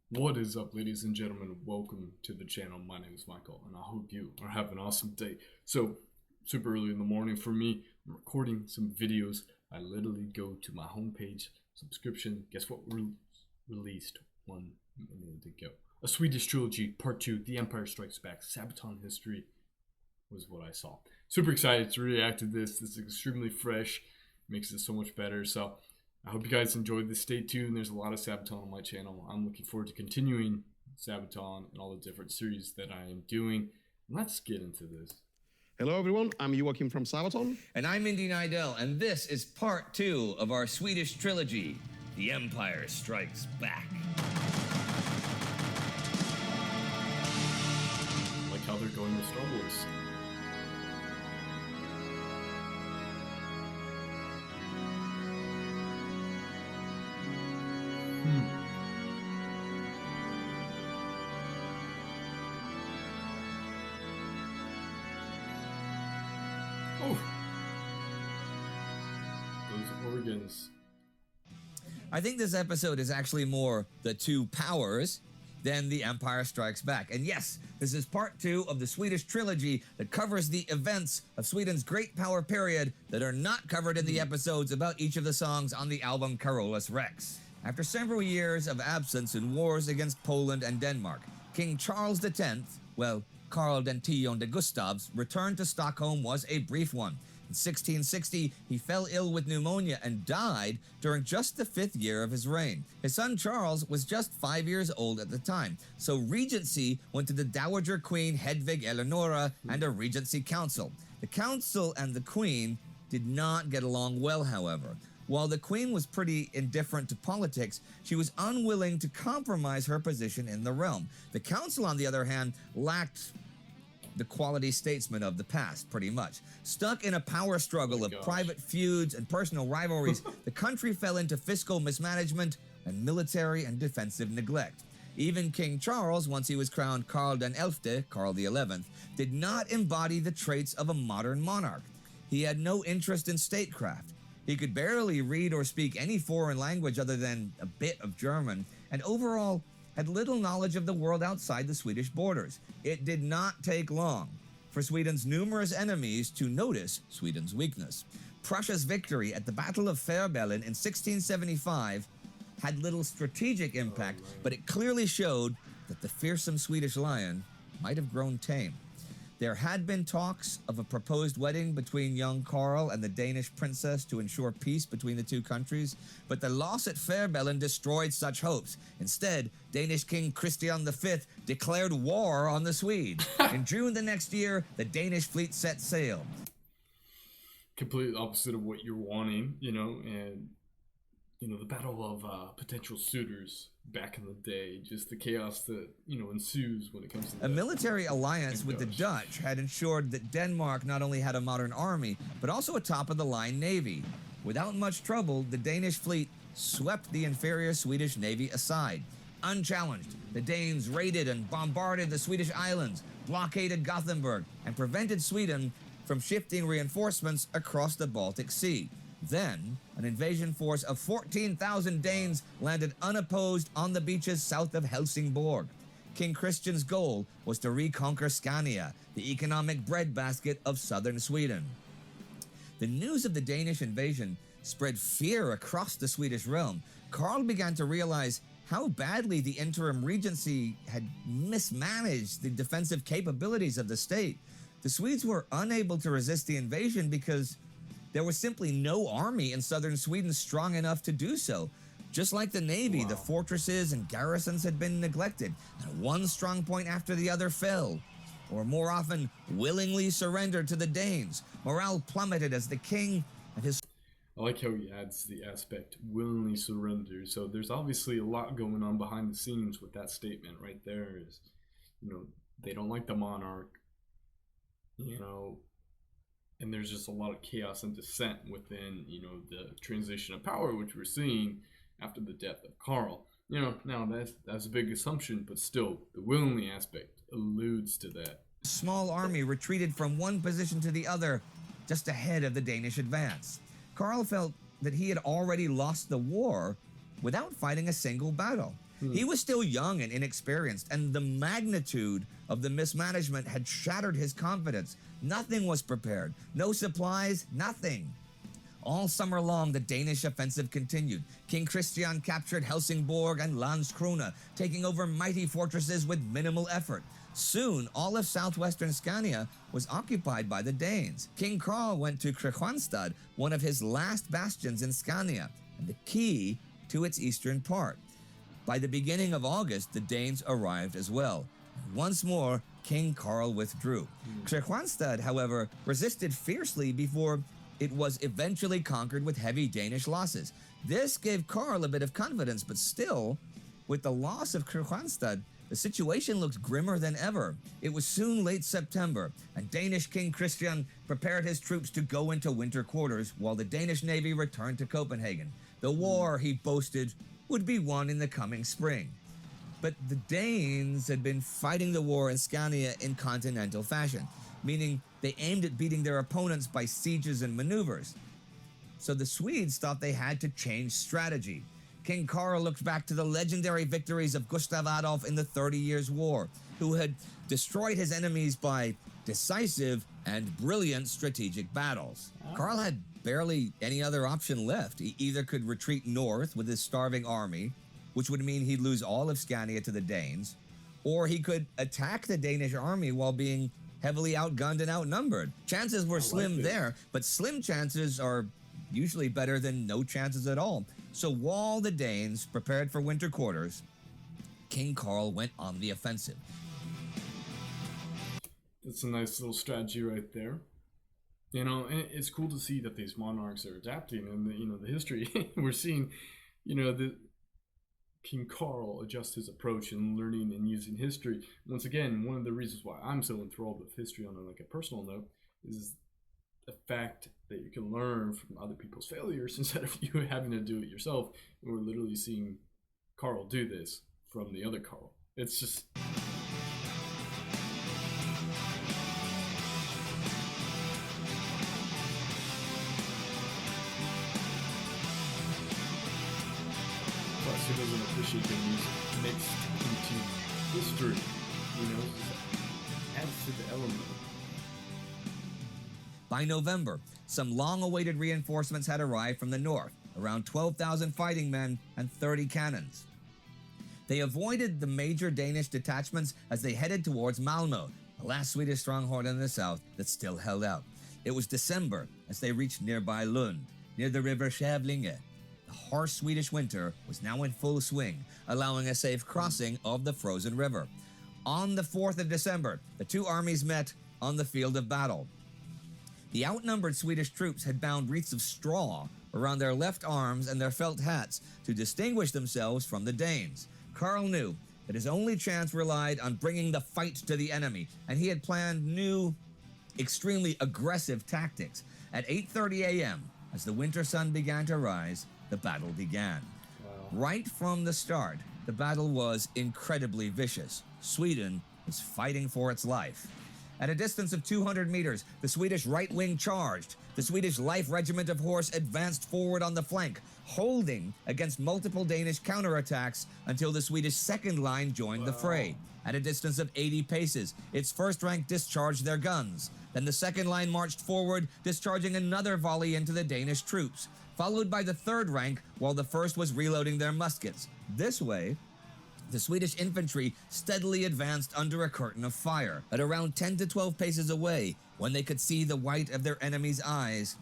What is up, ladies and gentlemen? Welcome to the channel. My name is Michael, and I hope you are having an awesome day. So, super early in the morning for me, I'm recording some videos. I literally go to my homepage, subscription. Guess what released 1 minute ago? A Swedish trilogy, part 2, The Empire Strikes Back, Sabaton history was what I saw. Super excited to react to this. This is extremely fresh, makes it so much better. So, I hope you guys enjoyed this. Stay tuned. There's a lot of Sabaton on my channel. I'm looking forward to continuing Sabaton and all the different series that I am doing. Let's get into this. Hello everyone, I'm Joachim from Sabaton. And I'm Indy Nidell, and this is part 2 of our Swedish trilogy, The Empire Strikes Back. I like how they're going with Star Wars. Oh, those organs. I think this episode is actually more The Two Powers than The Empire Strikes Back. And yes, this is part 2 of the Swedish trilogy that covers the events of Sweden's Great Power period that are not covered in the episodes about each of the songs on the album Carolus Rex. After several years of absence in wars against Poland and Denmark, King Charles X, well, Karl den Tionde Gustav's return to Stockholm was a brief one. In 1660, he fell ill with pneumonia and died during just the 5th year of his reign. His son Charles was just 5 years old at the time, so regency went to the Dowager Queen Hedvig Eleonora and a regency council. The council and the queen did not get along well, however. While the queen was pretty indifferent to politics, she was unwilling to compromise her position in the realm. The council, on the other hand, lacked the quality statesmen of the past, pretty much. Stuck in a power struggle of private feuds and personal rivalries, the country fell into fiscal mismanagement and military and defensive neglect. Even King Charles, once he was crowned Karl den Elfte, Karl XI, did not embody the traits of a modern monarch. He had no interest in statecraft. He could barely read or speak any foreign language other than a bit of German, and overall had little knowledge of the world outside the Swedish borders. It did not take long for Sweden's numerous enemies to notice Sweden's weakness. Prussia's victory at the Battle of Fehrbellin in 1675 had little strategic impact, but it clearly showed that the fearsome Swedish lion might have grown tame. There had been talks of a proposed wedding between young Karl and the Danish princess to ensure peace between the two countries, but the loss at Fehrbellin destroyed such hopes. Instead, Danish King Christian V declared war on the Swedes. In June the next year, the Danish fleet set sail. Completely opposite of what you're wanting, and the battle of potential suitors back in the day, just the chaos that ensues when it comes to a military alliance with the Dutch had ensured that Denmark not only had a modern army but also a top-of-the-line navy. Without much trouble, the Danish fleet swept the inferior Swedish navy aside. Unchallenged, the Danes raided and bombarded the Swedish islands, blockaded Gothenburg, and prevented Sweden from shifting reinforcements across the Baltic Sea. Then, an invasion force of 14,000 Danes landed unopposed on the beaches south of Helsingborg. King Christian's goal was to reconquer Scania, the economic breadbasket of southern Sweden. The news of the Danish invasion spread fear across the Swedish realm. Karl began to realize how badly the interim regency had mismanaged the defensive capabilities of the state. The Swedes were unable to resist the invasion because there was simply no army in southern Sweden strong enough to do so. Just like the navy, the fortresses and garrisons had been neglected, and one strong point after the other fell, or more often, willingly surrendered to the Danes. Morale plummeted as the king and his... I like how he adds the aspect, willingly surrender. So there's obviously a lot going on behind the scenes with that statement right there is, they don't like the monarch, and there's just a lot of chaos and dissent within, the transition of power, which we're seeing after the death of Karl. Now that's a big assumption, but still, the willingly aspect alludes to that. Small army retreated from one position to the other, just ahead of the Danish advance. Karl felt that he had already lost the war without fighting a single battle. He was still young and inexperienced, and the magnitude of the mismanagement had shattered his confidence. Nothing was prepared. No supplies, nothing. All summer long, the Danish offensive continued. King Christian captured Helsingborg and Landskrona, taking over mighty fortresses with minimal effort. Soon, all of southwestern Scania was occupied by the Danes. King Karl went to Kristianstad, one of his last bastions in Scania, and the key to its eastern part. By the beginning of August, the Danes arrived as well. Once more, King Karl withdrew. Kristianstad, however, resisted fiercely before it was eventually conquered with heavy Danish losses. This gave Karl a bit of confidence, but still, with the loss of Kristianstad, the situation looked grimmer than ever. It was soon late September, and Danish King Christian prepared his troops to go into winter quarters while the Danish navy returned to Copenhagen. The war, he boasted, would be won in the coming spring. But the Danes had been fighting the war in Scania in continental fashion, meaning they aimed at beating their opponents by sieges and maneuvers. So the Swedes thought they had to change strategy. King Karl looked back to the legendary victories of Gustav Adolf in the 30 Years' War, who had destroyed his enemies by decisive and brilliant strategic battles. Karl had barely any other option left. He either could retreat north with his starving army, which would mean he'd lose all of Scania to the Danes, or he could attack the Danish army while being heavily outgunned and outnumbered. Chances were slim there, but slim chances are usually better than no chances at all. So while the Danes prepared for winter quarters, King Karl went on the offensive. That's a nice little strategy right there. You know, and it's cool to see that these monarchs are adapting, and the history we're seeing. The King Karl adjust his approach and learning and using history. Once again, one of the reasons why I'm so enthralled with history on a personal note is the fact that you can learn from other people's failures instead of you having to do it yourself. And we're literally seeing Karl do this from the other Karl. It's just... Plus, who doesn't appreciate the music mixed into history? Adds to the element. By November, some long-awaited reinforcements had arrived from the north, around 12,000 fighting men and 30 cannons. They avoided the major Danish detachments as they headed towards Malmö, the last Swedish stronghold in the south that still held out. It was December as they reached nearby Lund, near the river Kävlinge. The harsh Swedish winter was now in full swing, allowing a safe crossing of the frozen river. On the 4th of December, the two armies met on the field of battle. The outnumbered Swedish troops had bound wreaths of straw around their left arms and their felt hats to distinguish themselves from the Danes. Karl knew that his only chance relied on bringing the fight to the enemy, and he had planned new, extremely aggressive tactics. At 8:30 a.m., as the winter sun began to rise, the battle began. Wow. Right from the start, the battle was incredibly vicious. Sweden was fighting for its life. At a distance of 200 meters, the Swedish right wing charged. The Swedish Life Regiment of Horse advanced forward on the flank, holding against multiple Danish counterattacks until the Swedish second line joined the fray. At a distance of 80 paces, its first rank discharged their guns. Then the second line marched forward, discharging another volley into the Danish troops, followed by the third rank while the first was reloading their muskets. This way, the Swedish infantry steadily advanced under a curtain of fire. At around 10 to 12 paces away, when they could see the white of their enemy's eyes,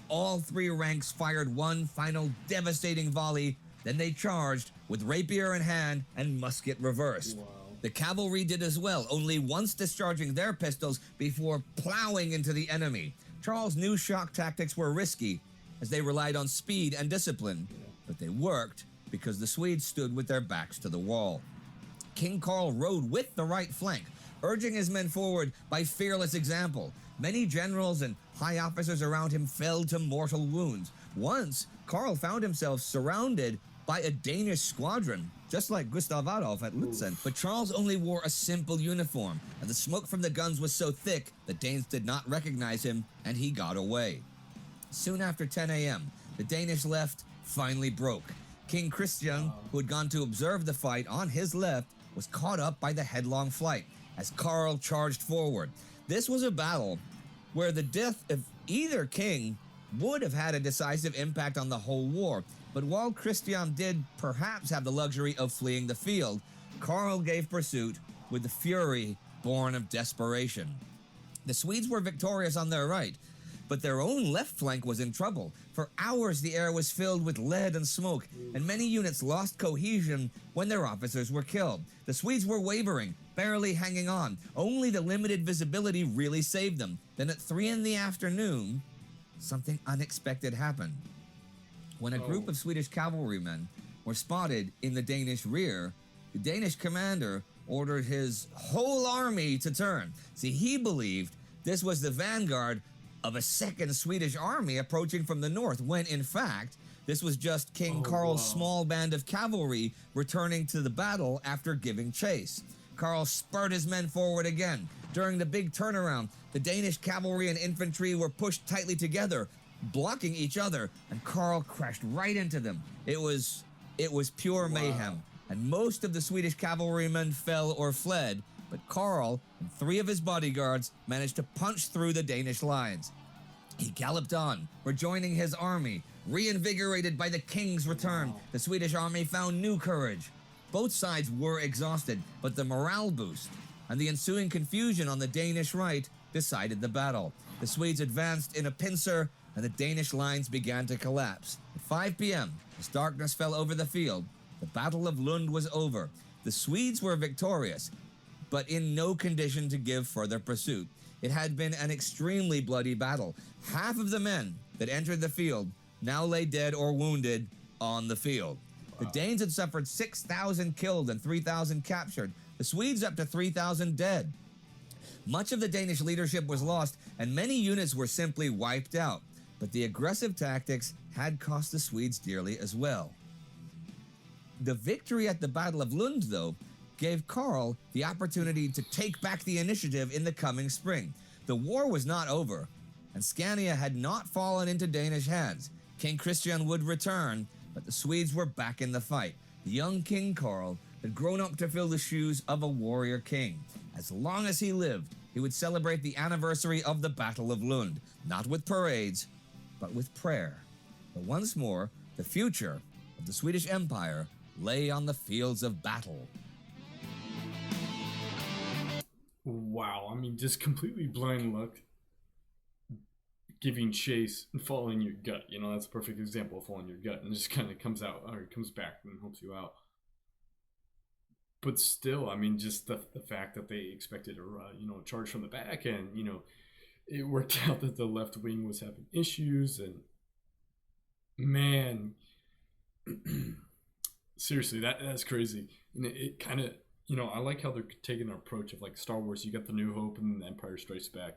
all three ranks fired one final devastating volley. Then they charged with rapier in hand and musket reversed. Wow. The cavalry did as well, only once discharging their pistols before plowing into the enemy. Charles knew shock tactics were risky, as they relied on speed and discipline, but they worked because the Swedes stood with their backs to the wall. King Karl rode with the right flank, urging his men forward by fearless example. Many generals and high officers around him fell to mortal wounds. Once, Karl found himself surrounded by a Danish squadron, just like Gustav Adolf at Lutzen. But Charles only wore a simple uniform, and the smoke from the guns was so thick the Danes did not recognize him, and he got away. Soon after 10 a.m., the Danish left finally broke. King Christian, who had gone to observe the fight on his left, was caught up by the headlong flight as Karl charged forward. This was a battle where the death of either king would have had a decisive impact on the whole war. But while Christian did perhaps have the luxury of fleeing the field, Karl gave pursuit with the fury born of desperation. The Swedes were victorious on their right, but their own left flank was in trouble. For hours the air was filled with lead and smoke, and many units lost cohesion when their officers were killed. The Swedes were wavering, barely hanging on. Only the limited visibility really saved them. Then at 3 in the afternoon, something unexpected happened. When a group of Swedish cavalrymen were spotted in the Danish rear, the Danish commander ordered his whole army to turn. See, he believed this was the vanguard of a second Swedish army approaching from the north, when in fact, this was just King Karl's small band of cavalry returning to the battle after giving chase. Karl spurred his men forward again. During the big turnaround, the Danish cavalry and infantry were pushed tightly together, blocking each other, and Karl crashed right into them. It was pure mayhem, and most of the Swedish cavalrymen fell or fled, but Karl and 3 of his bodyguards managed to punch through the Danish lines. He galloped on, rejoining his army. Reinvigorated by the king's return, the Swedish army found new courage. Both sides were exhausted, but the morale boost and the ensuing confusion on the Danish right decided the battle. The Swedes advanced in a pincer, and the Danish lines began to collapse. At 5 p.m., as darkness fell over the field, the Battle of Lund was over. The Swedes were victorious, but in no condition to give further pursuit. It had been an extremely bloody battle. Half of the men that entered the field now lay dead or wounded on the field. The Danes had suffered 6,000 killed and 3,000 captured. The Swedes up to 3,000 dead. Much of the Danish leadership was lost, and many units were simply wiped out. But the aggressive tactics had cost the Swedes dearly as well. The victory at the Battle of Lund, though, gave Karl the opportunity to take back the initiative in the coming spring. The war was not over, and Scania had not fallen into Danish hands. King Christian would return, but the Swedes were back in the fight. The young King Karl had grown up to fill the shoes of a warrior king. As long as he lived, he would celebrate the anniversary of the Battle of Lund, not with parades, but with prayer. But once more, the future of the Swedish Empire lay on the fields of battle. Wow, I mean, just completely blind luck, giving chase and following your gut. You know, that's a perfect example of following your gut, and it just kind of comes out, or it comes back and helps you out. But still, I mean, just the fact that they expected a charge from the back, and it worked out that the left wing was having issues, and man, seriously, that's crazy. And it kind of, I like how they're taking an approach of like Star Wars. You got the New Hope and the Empire Strikes Back.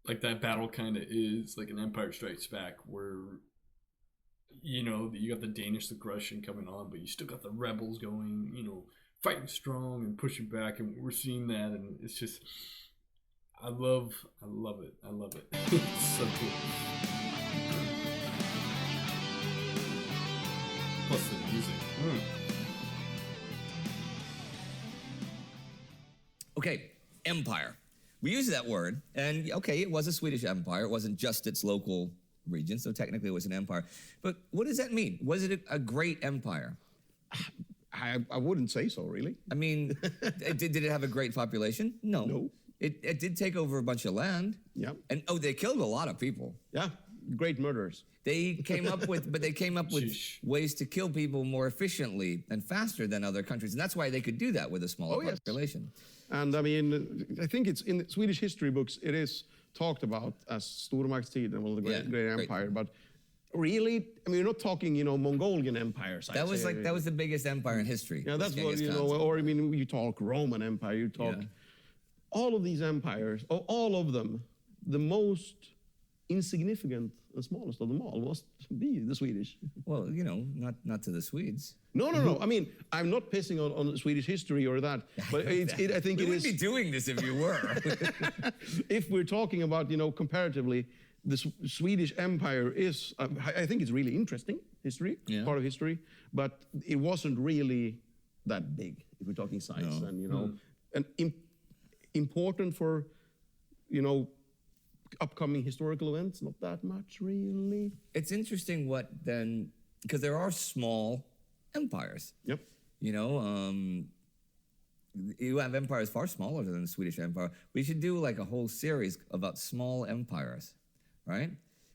Like that battle kind of is like an Empire Strikes Back, where you got the Danish aggression coming on, but you still got the rebels going, fighting strong and pushing back, and we're seeing that, and it's just, I love it. It's so cool. Plus the music. Okay, empire. We use that word, and okay, it was a Swedish empire. It wasn't just its local region, so technically it was an empire. But what does that mean? Was it a great empire? I wouldn't say so, really. I mean, did it have a great population? No. No. It did take over a bunch of land. Yeah. And they killed a lot of people. Yeah, great murderers. They came up with ways to kill people more efficiently and faster than other countries, and that's why they could do that with a smaller population. And I mean, I think it's in Swedish history books, it is talked about as Stormaktstiden, one of the great empire. But really, I mean, you're not talking, Mongolian empires. That was the biggest empire in history. Yeah, that's what, or I mean, you talk Roman Empire, you talk all of these empires, all of them, the most insignificant and smallest of them all must be the Swedish. Well, not to the Swedes. No. I mean, I'm not pissing on Swedish history or that, but I think we it would is. be doing this if you were. If we're talking about, comparatively, the Swedish Empire is, I think it's really interesting. history, Yeah. part of history, but it wasn't really that big if we're talking size. No. And, you know, and important for, you know, upcoming historical events, not that much really. It's interesting what then, because there are small empires. Yep. You know, you have empires far smaller than the Swedish Empire. We should do like a whole series about small empires, right?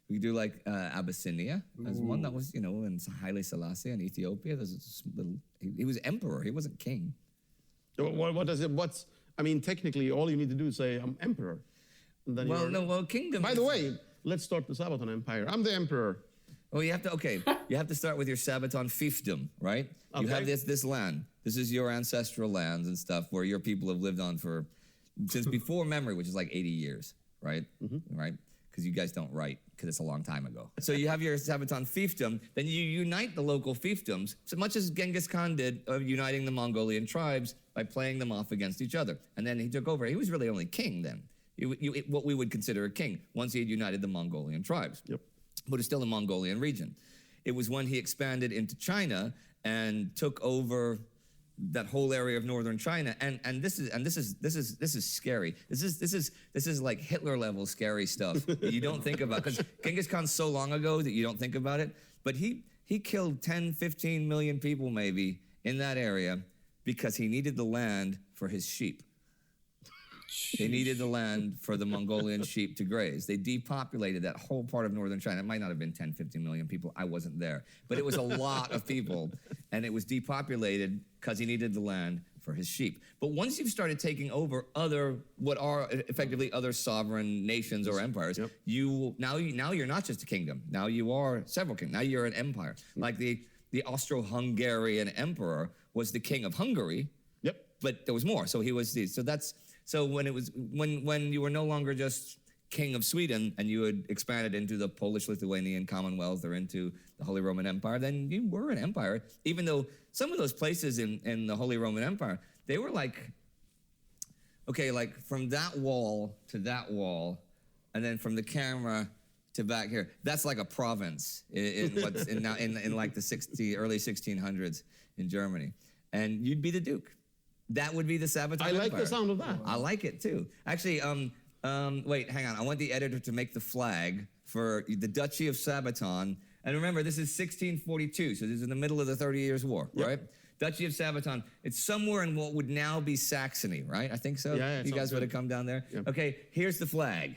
We could do like Abyssinia as one that was, you know, and Haile Selassie in Ethiopia. There's a little. He was emperor. He wasn't king. What does it? What's? I mean, technically, all you need to do is say, "I'm emperor." And then kingdom. By the way, let's start the Sabaton Empire. I'm the emperor. Well, you have to start with your Sabaton fiefdom, right? You have this land. This is your ancestral lands and stuff where your people have lived on since before memory, which is like 80 years, right? Right? Because you guys don't write, because it's a long time ago. So you have your Sabaton fiefdom, then you unite the local fiefdoms, so much as Genghis Khan did of uniting the Mongolian tribes by playing them off against each other. And then he took over. He was really only king then. What we would consider a king, once he had united the Mongolian tribes. Yep. But it's still a Mongolian region. It was when he expanded into China and took over that whole area of northern China, and this is scary. This is like Hitler level scary stuff that you don't think about, because Genghis Khan's so long ago that you don't think about it. But he killed 10, 15 million people maybe in that area because he needed the land for his sheep. They needed the land for the Mongolian sheep to graze. They depopulated that whole part of northern China. It might not have been 10, 15 million people. I wasn't there. But it was a lot of people. And it was depopulated because he needed the land for his sheep. But once you've started taking over what are effectively other sovereign nations or empires, now you're not just a kingdom. Now you are several kingdoms. Now you're an empire. Like the Austro-Hungarian emperor was the king of Hungary. Yep. But there was more. So he was So when you were no longer just king of Sweden and you had expanded into the Polish-Lithuanian Commonwealth or into the Holy Roman Empire, then you were an empire. Even though some of those places in the Holy Roman Empire, they were like, okay, like from that wall to that wall, and then from the camera to back here, that's like a province in like the early 1600s in Germany, and you'd be the Duke. That would be the Sabaton Empire. I like the sound of that. I like it too. Actually, wait, hang on. I want the editor to make the flag for the Duchy of Sabaton. And remember, this is 1642, so this is in the middle of the 30 Years' War, right? Duchy of Sabaton. It's somewhere in what would now be Saxony, right? I think so. Yeah, you guys would have come down there. Yep. Okay, here's the flag.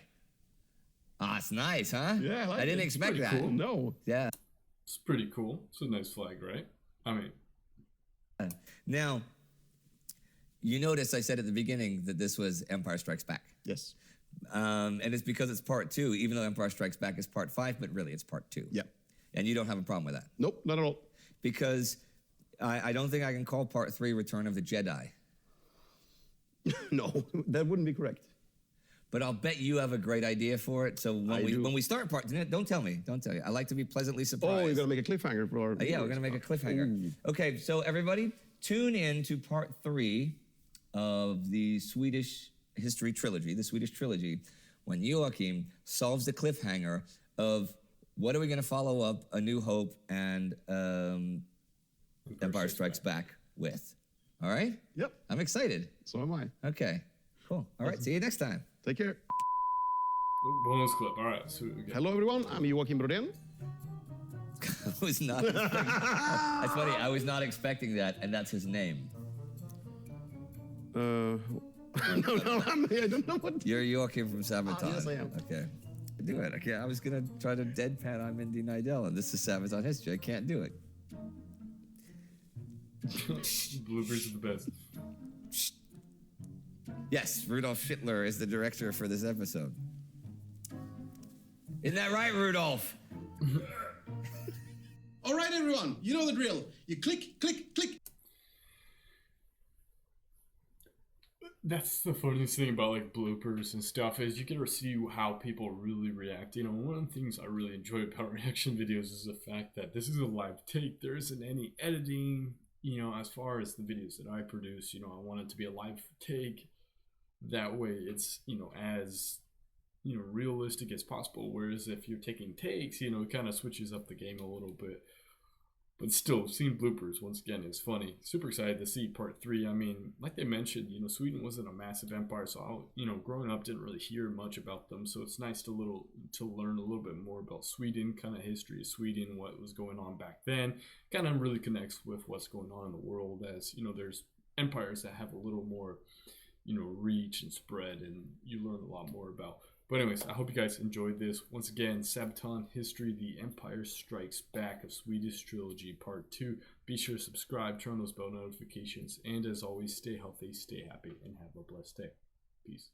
Ah, it's nice, huh? Yeah, I didn't expect that. Cool. No. Yeah. It's pretty cool. It's a nice flag, right? I mean, now. You notice I said at the beginning that this was Empire Strikes Back. Yes. And it's because it's part 2, even though Empire Strikes Back is part 5, but really it's part 2. Yeah. And you don't have a problem with that. Nope, not at all. Because I don't think I can call part 3 Return of the Jedi. No, that wouldn't be correct. But I'll bet you have a great idea for it. So when we start part 2, don't tell me. I like to be pleasantly surprised. Oh, you're going to make a cliffhanger for... Yeah, we're going to make a cliffhanger. Ooh. Okay, so everybody, tune in to part 3 of the Swedish history trilogy, the Swedish trilogy, when Joachim solves the cliffhanger of what are we going to follow up A New Hope and Empire Strikes Back with. All right? Yep. I'm excited. So am I. Okay, cool. All right, see you next time. Take care. bonus clip. All right. So hello, everyone. I'm Joachim Brodén. I was not expecting that's funny. I was not expecting that, and that's his name. No, I don't know what. You're Joachim from Sabaton. Yes, I am. Okay. Do it. Okay, I was gonna try to deadpan I'm Indy Nidell, and this is Sabaton history. I can't do it. Bloopers are the best. Yes, Rudolf Schittler is the director for this episode. Isn't that right, Rudolph? All right, everyone. You know the drill. You click, click, click. That's the funniest thing about like bloopers and stuff is you get to see how people really react. You know, one of the things I really enjoy about reaction videos is the fact that this is a live take. There isn't any editing, you know, as far as the videos that I produce. You know, I want it to be a live take. That way it's, you know, as, you know, realistic as possible. Whereas if you're taking takes, you know, it kind of switches up the game a little bit. But still, seeing bloopers once again is funny. Super excited to see part 3. I mean, like they mentioned, Sweden wasn't a massive empire, so growing up didn't really hear much about them. So it's nice to learn a little bit more about Sweden, kind of history of Sweden, what was going on back then. Kind of really connects with what's going on in the world, as there's empires that have a little more reach and spread, and you learn a lot more about. But anyways, I hope you guys enjoyed this. Once again, Sabaton History, The Empire Strikes Back, of Swedish Trilogy Part 2. Be sure to subscribe, turn on those bell notifications, and as always, stay healthy, stay happy, and have a blessed day. Peace.